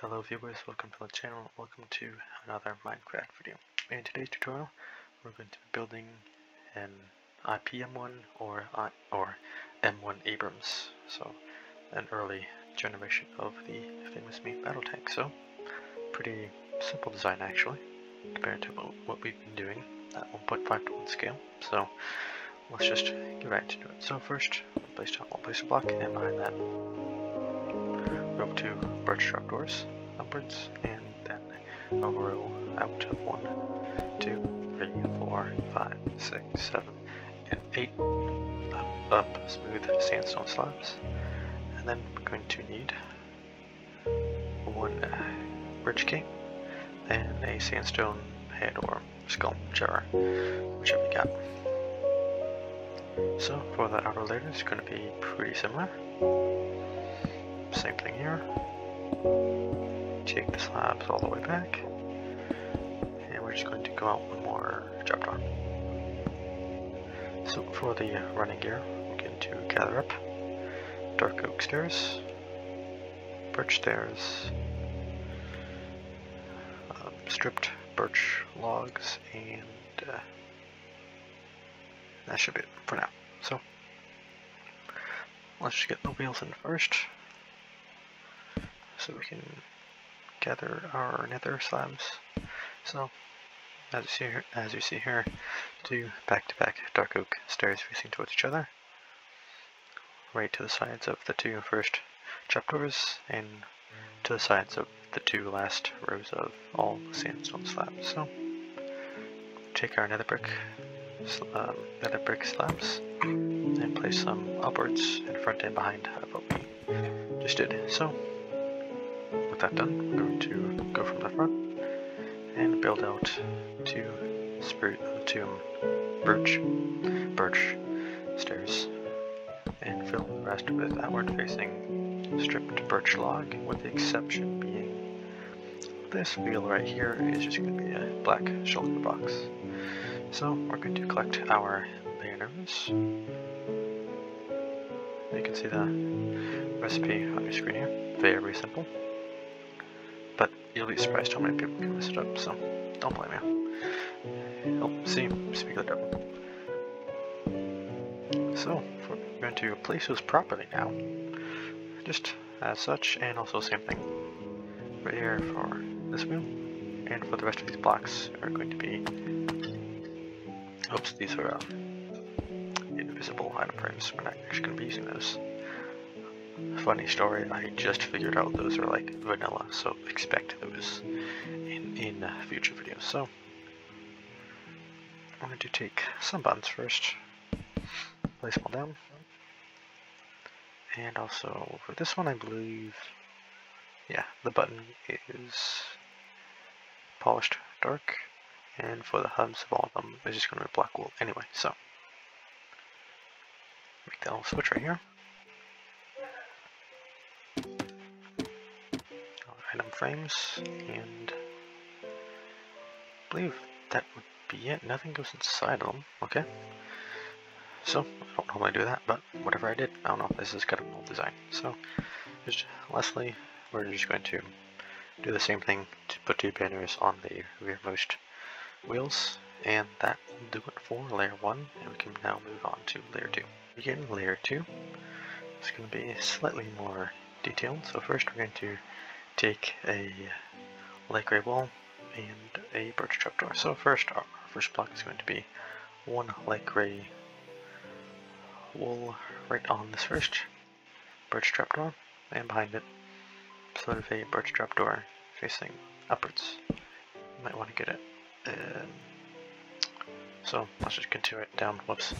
Hello viewers, welcome to the channel, welcome to another Minecraft video. In today's tutorial, we're going to be building an IPM1 or M1 Abrams, so an early generation of the famous main battle tank. So, pretty simple design actually, compared to what we've been doing at 1.5 to 1 scale. So, let's just get right into it. So first, place down one place a block, and behind that, go to birch trapdoors upwards, and then a row out of 1, 2, 3, 4, 5, 6, 7, and 8 up smooth sandstone slabs. And then we're going to need one bridge gate and a sandstone head or skull, whichever you got. So for the outer layer, it's going to be pretty similar. Same thing here. Take the slabs all the way back, and we're just going to go out one more trapdoor. So for the running gear, we're going to gather up dark oak stairs, birch stairs, stripped birch logs, and that should be it for now. So let's just get the wheels in first, so we can gather our nether slabs. So as you see here, two back-to-back dark oak stairs facing towards each other, right to the sides of the two first trapdoors, and to the sides of the two last rows of all sandstone slabs. So take our nether brick slabs and place them upwards in front and behind of what we just did. So with that done, we're going to go from the front and build out two birch stairs and fill the rest with outward facing stripped birch log, with the exception being this wheel right here is just going to be a black shoulder box. So we're going to collect our banners. You can see the recipe on your screen here. Very simple. But you'll be surprised how many people can mess it up, so don't blame you. Oh, see, speak of the devil. So, we're going to place those properly now, just as such, and also same thing right here for this wheel, and for the rest of these blocks are going to be, oops, these are invisible item frames. We're not actually going to be using those. Funny story, I just figured out those are like vanilla, so expect those in future videos. So I'm going to take some buttons first, place them all down, and also for this one I believe, yeah, the button is polished dark, and for the hubs of all of them it's just going to be black wool anyway. So make that little switch right here. Item frames, and I believe that would be it. Nothing goes inside of them. Okay. So I don't normally do that, but whatever I did, I don't know. This is kind of an old design. So just lastly, we're just going to do the same thing to put two banners on the rearmost wheels, and that will do it for layer 1, and we can now move on to layer 2. Again, layer 2 is going to be slightly more detailed. So first we're going to take a light gray wall and a birch trapdoor. So first, our first block is going to be one light gray wool right on this first birch trapdoor, and behind it sort of a birch trapdoor facing upwards. You might want to get it. So let's just continue it down. Whoops.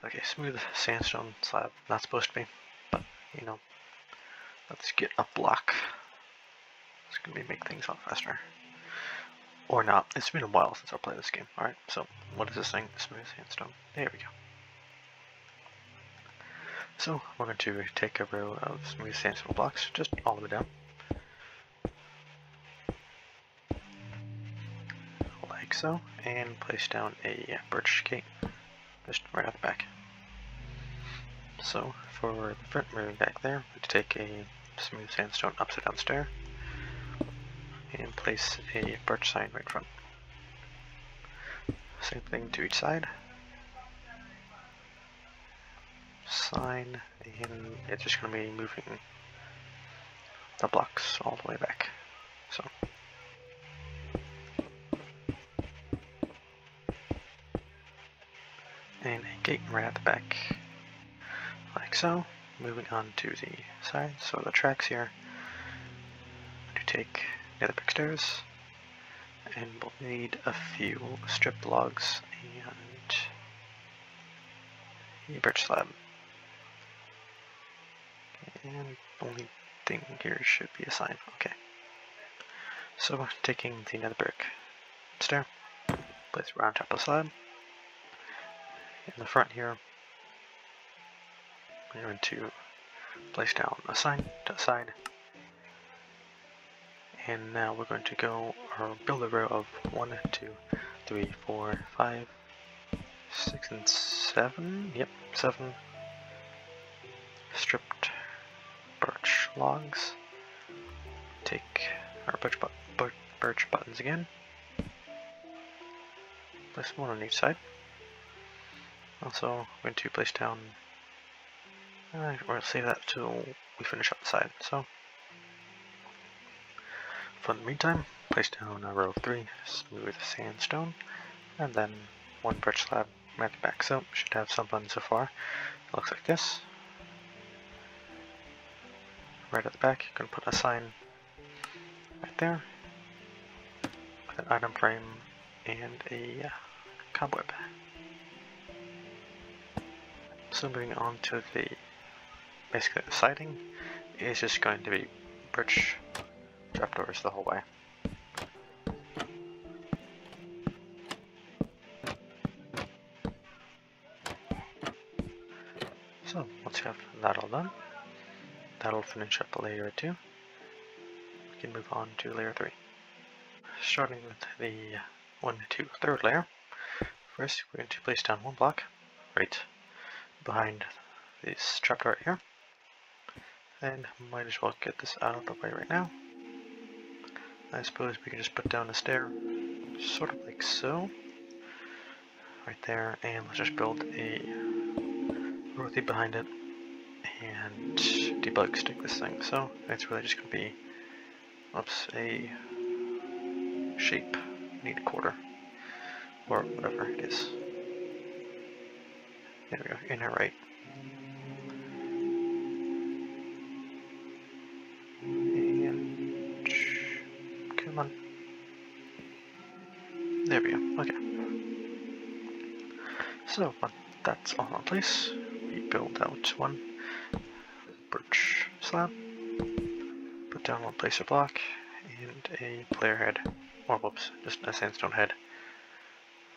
Okay, smooth sandstone slab. Not supposed to be, but you know. Let's get a block. It's going to make things a lot faster. Or not. It's been a while since I played this game. Alright, so what is this thing? Smooth sandstone. There we go. So we're going to take a row of smooth sandstone blocks, just all the way down. Like so. And place down a birch gate, just right out the back. So for the front moving back there, we take a smooth sandstone upside down stair, and place a birch sign right in front. Same thing to each side. Sign, and it's just going to be moving the blocks all the way back. So, and a gate right at the back, like so. Moving on to the side, so the tracks here, to take nether brick stairs, and we'll need a few strip logs and a birch slab. And the only thing here should be a sign. Okay. So taking the nether brick stair, place it right on top of the slab. In the front here, we're going to place down a sign to the side. And now we're going to go or build a row of 1, 2, 3, 4, 5, 6, and 7. Yep, 7 stripped birch logs. Take our birch buttons again. Place one on each side. Also, I'm going to place down, or save that till we finish up the side. So, for the meantime, place down a row of 3 smooth sandstone, and then 1 birch slab right at the back. So, should have some fun so far. It looks like this. Right at the back, you can put a sign right there, with an item frame and a cobweb. So moving on to basically the siding is just going to be birch trapdoors the whole way. So once you have that all done, that'll finish up layer 2. We can move on to layer 3. Starting with the 1, 2, 3rd layer. First, we're going to place down 1 block right behind this trapdoor here. And might as well get this out of the way right now. I suppose we can just put down a stair, sort of like so, right there, and let's just build a rothy behind it and debug stick this thing. So it's really just going to be, a shape, need a quarter, or whatever it is. There we go, in here right. And come on. There we go, okay. So when that's all in place, we build out 1 birch slab, put down 1 placer block, and a player head, or whoops, just a sandstone head.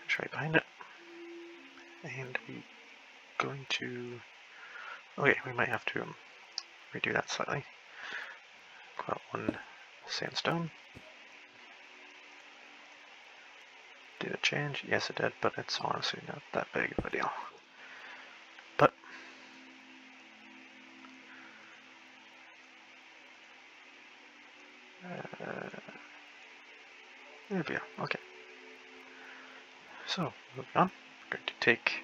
It's right behind it. And we going to, okay, we might have to redo that slightly. Got 1 sandstone. Did it change? Yes it did, but it's honestly not that big of a deal. But there we go, okay. So, moving on, we're going to take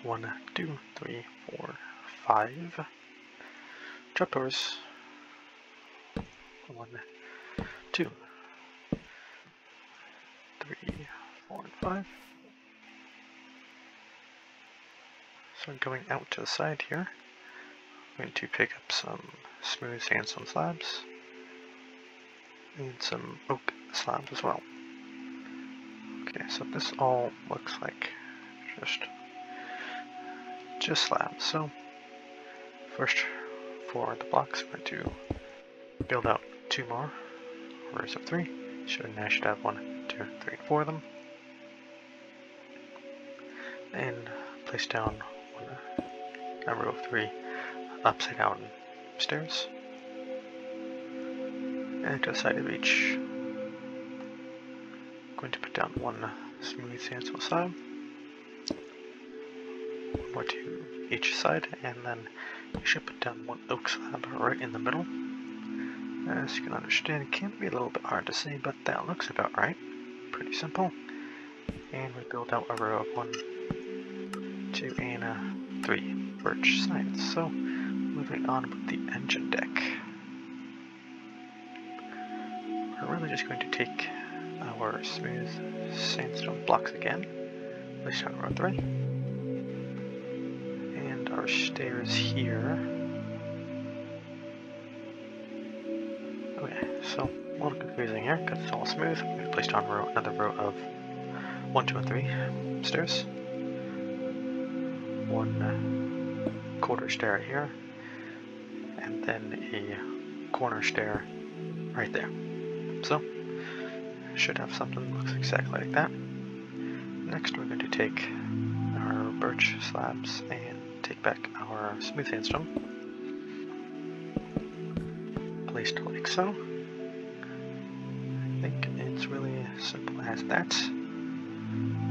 1, 2, 3, 4, 5 trapdoors. 1, 2, 3, 4, and 5. So going out to the side here, I'm going to pick up some smooth sandstone slabs and some oak slabs as well. Okay, so this all looks like just slabs. So first, for the blocks, I'm going to build out 2 more rows of 3. I should have 1, 2, 3, 4 of them, and place down a row of 3 upside down stairs, and to the side of each, I'm going to put down 1 smooth sandstone slab, 1 to each side, and then you should put down 1 oak slab right in the middle, As you can understand, it can be a little bit hard to see, but that looks about right. Pretty simple. And we build out a row of 1, 2, and 3 birch sides. So, moving on with the engine deck. We're really just going to take our smooth sandstone blocks again, place on row 3, and our stairs here. Okay, so a little confusing here because it's all smooth. We've placed on another row of 1, 2, and 3 stairs. 1 quarter stair here, and then a corner stair right there. So, should have something that looks exactly like that. Next, we're going to take our birch slabs and take back our smooth sandstone, placed like so. I think it's really simple as that.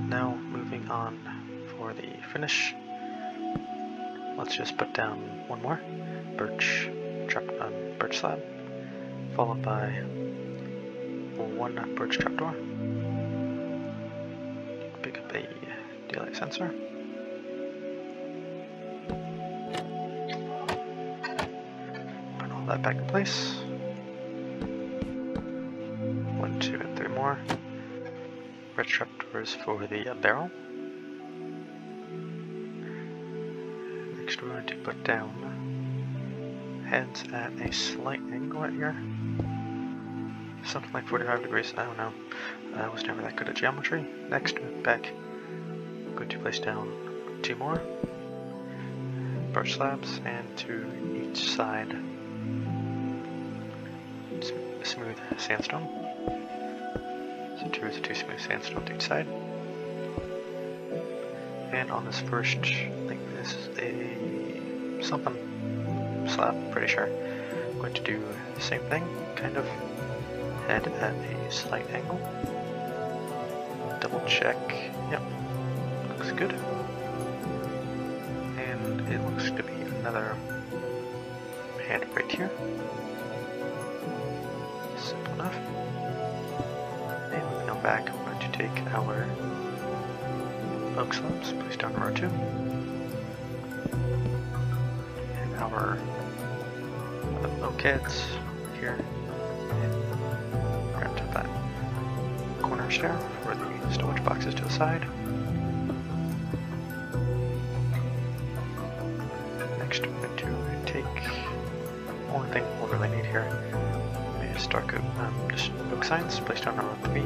Now, moving on for the finish, let's just put down 1 more birch slab, followed by 1 birch trapdoor. Pick up a daylight sensor. Put all that back in place. 1, 2, and 3 more. Birch trapdoors for the barrel. Next we're going to put down heads at a slight angle right here. Something like 45 degrees, I don't know. I was never that good at geometry. Next, back, I'm going to place down 2 more birch slabs, and to each side, smooth sandstone. So 2 smooth sandstone to each side. And on this first, I think this is a something slab, pretty sure. I'm going to do the same thing, kind of. Head at a slight angle. Double check. Yep. Looks good. And it looks to be another head right here. Simple enough. And moving on back, we're going to take our oak slabs, place down row 2. And our oak heads here. That corner stair for the storage boxes to the side. Next, we're going to take one thing we'll really need here is just oak signs placed on row 3,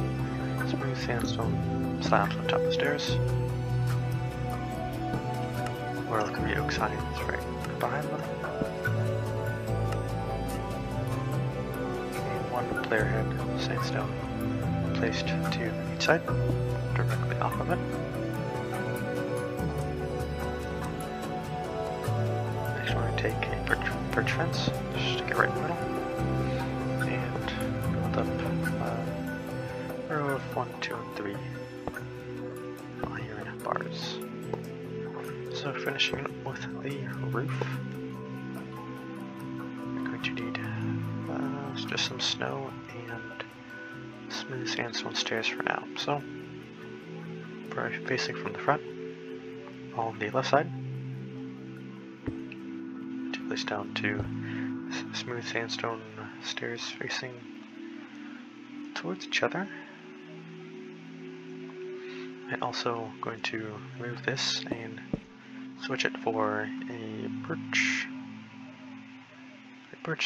smooth sandstone slabs on top of the stairs. Where there could be oak signs right behind them. Player head sandstone placed to each side, directly off of it. Next we're going to take a birch fence, just stick it right in the middle, and build up a row of 1, 2, and 3 iron bars. So finishing with the roof, we're going to need just some snow and smooth sandstone stairs for now. So, facing from the front, on the left side, to place down 2 smooth sandstone stairs facing towards each other. I'm also going to move this and switch it for a birch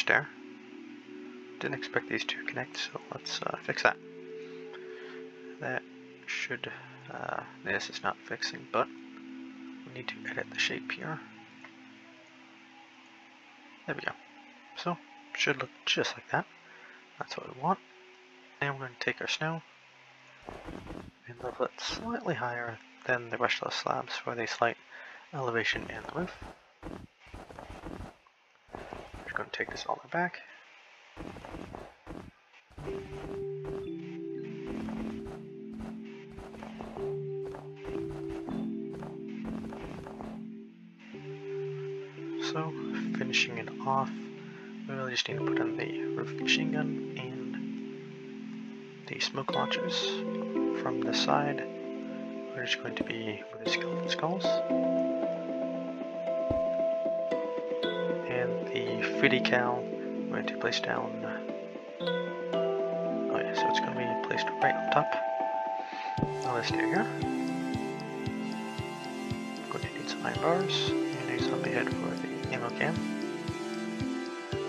stair. Didn't expect these to connect, so let's fix that. That should, this is not fixing, but we need to edit the shape here. There we go. So, should look just like that. That's what we want. And we're going to take our snow and level it slightly higher than the rest of the slabs for the slight elevation in the roof. We're going to take this all the way back. So, finishing it off we really just need to put in the roof machine gun and the smoke launchers from the side. We're just going to be with the skeleton skulls. And the 3D cal, we're going to place down. Oh yeah, so it's going to be placed right on top. Now let's stay here. I'm going to need some iron bars and a zombie head for the ammo can.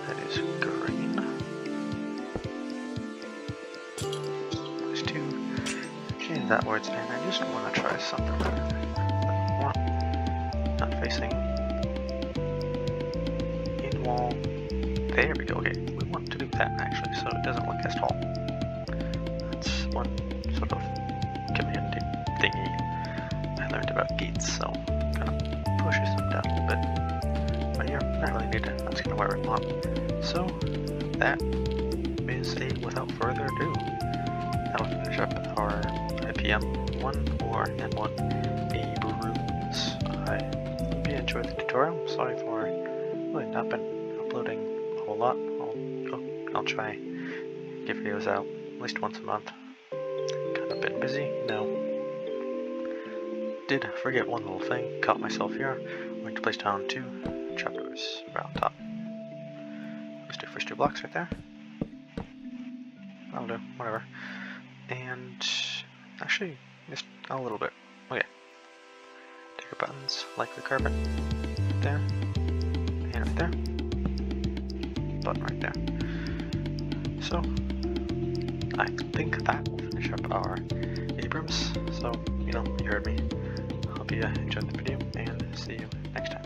That is green. Place 2. Change that words, and I just want to try something better. Not facing in wall. There we go. Okay, we want to do that actually, so it doesn't look as tall. That's one sort of command thingy I learned about gates, so kind of pushes them down a little bit. But yeah, not really needed. That's kind of where we want. So that is a without further ado. That'll finish up our IPM1 or M1 Abrams. I hope you enjoyed the tutorial. Sorry for really not been uploading a whole lot. I'll try get videos out at least once a month. Kind of been busy, you know. Did forget one little thing. Caught myself here. I'm going to place down 2 trapdoors around top. Let's do first 2 blocks right there. I'll do whatever. And actually, just a little bit. Okay. Take your buttons like the carpet. Right there. And right there. Button right there. So, I think that will finish up our Abrams. So, you know, you heard me. Hope you enjoyed the video, and see you next time.